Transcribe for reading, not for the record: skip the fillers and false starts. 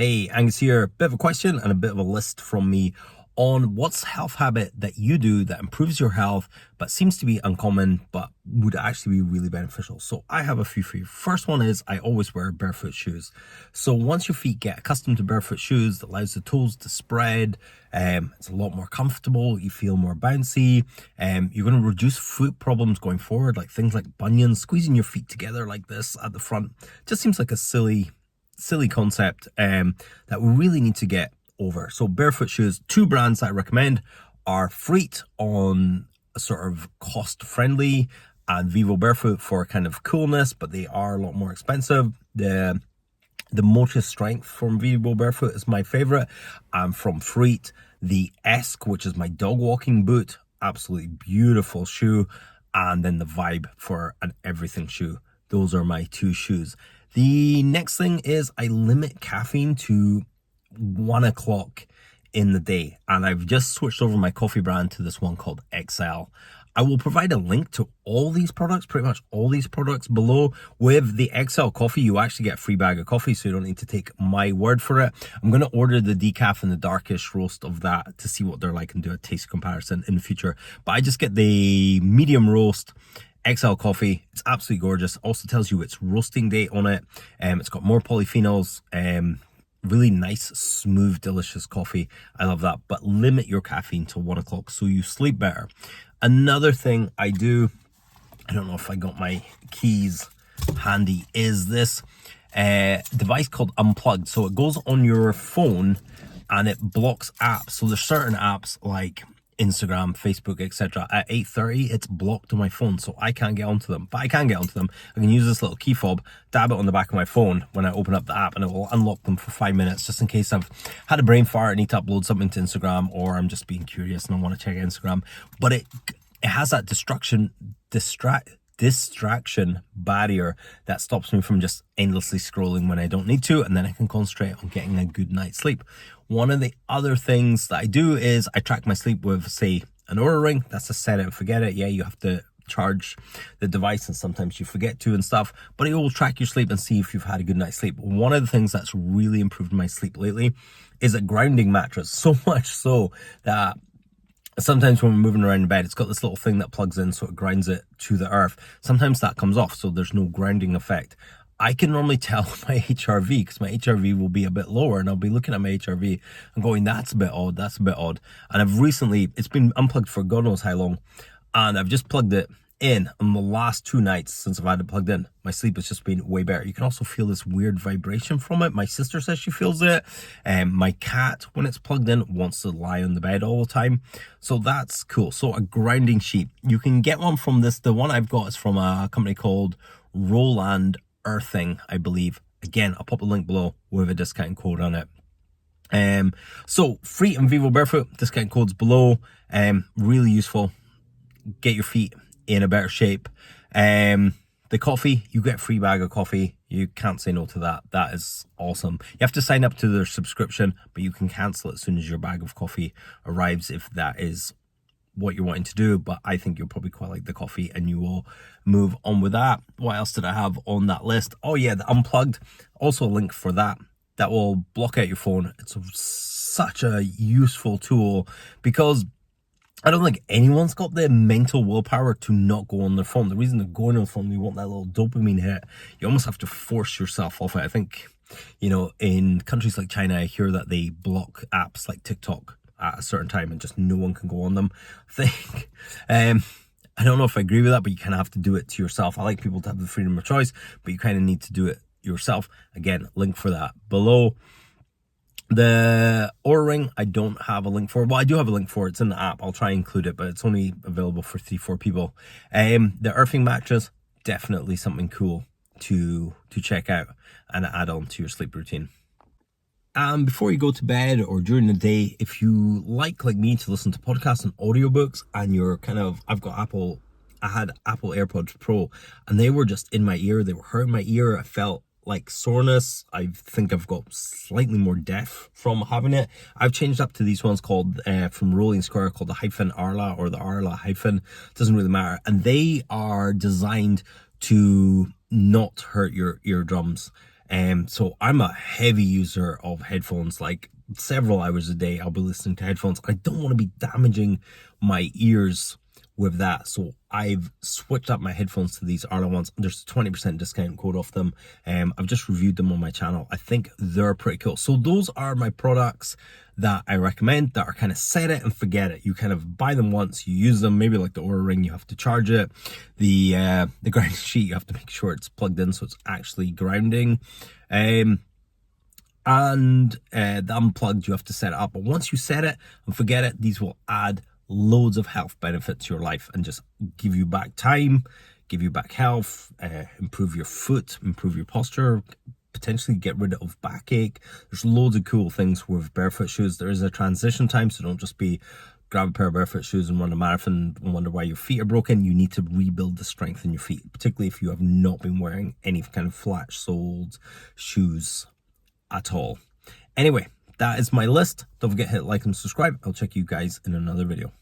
Hey, Angus here. Bit of a question and a bit of a list from me on what's a health habit that you do that improves your health but seems to be uncommon but would actually be really beneficial. So I have a few for you. First one is I always wear barefoot shoes. So once your feet get accustomed to barefoot shoes, that allows the toes to spread. It's a lot more comfortable. You feel more bouncy. You're going to reduce foot problems going forward, like things like bunions. Squeezing your feet together like this at the front just seems like a silly concept that we really need to get over. So barefoot shoes, two brands that I recommend are Freet on a sort of cost friendly and Vivo Barefoot for kind of coolness, but they are a lot more expensive. The Motor Strength from Vivo Barefoot is my favorite, and from Freet the Esk, which is my dog walking boot, absolutely beautiful shoe, and then the Vibe for an everything shoe. Those are my two shoes. The next thing is I limit caffeine to 1 o'clock in the day, and I've just switched over my coffee brand to this one called XL. I will provide a link to all these products, pretty much all these products below. With the XL coffee, you actually get a free bag of coffee, so you don't need to take my word for it. I'm going to order the decaf and the darkish roast of that to see what they're like and do a taste comparison in the future. But I just get the medium roast XL coffee. It's absolutely gorgeous. Also tells you its roasting date on it. It's got more polyphenols. Really nice, smooth, delicious coffee. I love that. But limit your caffeine to 1 o'clock so you sleep better. Another thing I do, I don't know if I got my keys handy, is this device called Unplugged. So it goes on your phone and it blocks apps. So there's certain apps like Instagram, Facebook, etc. At 8:30, it's blocked on my phone, so I can't get onto them. But I can get onto them. I can use this little key fob, dab it on the back of my phone when I open up the app, and it will unlock them for 5 minutes, just in case I've had a brain fart and need to upload something to Instagram, or I'm just being curious and I want to check Instagram. But it has that distraction barrier that stops me from just endlessly scrolling when I don't need to, and then I can concentrate on getting a good night's sleep. One of the other things that I do is I track my sleep with, say, an Oura Ring. That's a set it and forget it. Yeah, you have to charge the device and sometimes you forget to and stuff, but it will track your sleep and see if you've had a good night's sleep. One of the things that's really improved my sleep lately is a grounding mattress, so much so that sometimes when we're moving around in bed, it's got this little thing that plugs in so it grinds it to the earth. Sometimes that comes off, so there's no grounding effect. I can normally tell my HRV because my HRV will be a bit lower, and I'll be looking at my HRV and going, that's a bit odd, that's a bit odd. And I've recently, it's been unplugged for God knows how long, and I've just plugged it in on the last 2 nights since I've had it plugged in. My sleep has just been way better. You can also feel this weird vibration from it. My sister says she feels it. My cat, when it's plugged in, wants to lie on the bed all the time. So that's cool. So a grounding sheet. You can get one from this. The one I've got is from a company called Roland Earthing, I believe. Again, I'll pop a link below with a discount code on it. So Freet and Vivo Barefoot, discount codes below. Really useful. Get your feet in a better shape. The coffee, you get a free bag of coffee. You can't say no to that. That is awesome. You have to sign up to their subscription, but you can cancel it as soon as your bag of coffee arrives if that is what you're wanting to do. But I think you'll probably quite like the coffee and you will move on with that. What else did I have on that list? Oh yeah, the Unplugged. Also a link for that. That will block out your phone. It's such a useful tool because I don't think anyone's got the mental willpower to not go on their phone. The reason they're going on the phone, you want that little dopamine hit. You almost have to force yourself off it. I think, you know, in countries like China, I hear that they block apps like TikTok at a certain time and just no one can go on them. I think, I don't know if I agree with that, but you kind of have to do it to yourself. I like people to have the freedom of choice, but you kind of need to do it yourself. Again, link for that below. The Oura Ring, I don't have a link for. Well, I do have a link for it. It's in the app. I'll try and include it, but it's only available for 3-4 people. The Earthing mattress, definitely something cool to check out and add on to your sleep routine. And before you go to bed or during the day, if you like me to listen to podcasts and audiobooks and you're kind of, I had Apple AirPods Pro and they were just in my ear. They were hurting my ear. I felt like soreness. I think I've got slightly more deaf from having it. I've changed up to these ones called from Rolling Square, called the Hyphen Arla or the Arla Hyphen. Doesn't really matter. And they are designed to not hurt your eardrums. So I'm a heavy user of headphones, like several hours a day. I'll be listening to headphones. I don't want to be damaging my ears with that, so I've switched up my headphones to these Arla ones. There's a 20% discount code off them. I've just reviewed them on my channel. I think they're pretty cool. So those are my products that I recommend, that are kind of set it and forget it. You kind of buy them once, you use them. Maybe like the Oura Ring, you have to charge it. The ground sheet, you have to make sure it's plugged in so it's actually grounding. And the unplugged, you have to set it up. But once you set it and forget it, these will add loads of health benefits to your life and just give you back time, give you back health, improve your foot, improve your posture, potentially get rid of backache. There's loads of cool things with barefoot shoes. There is a transition time, so don't just be grab a pair of barefoot shoes and run a marathon and wonder why your feet are broken. You need to rebuild the strength in your feet, particularly if you have not been wearing any kind of flat-soled shoes at all. Anyway, that is my list. Don't forget to hit like and subscribe. I'll check you guys in another video.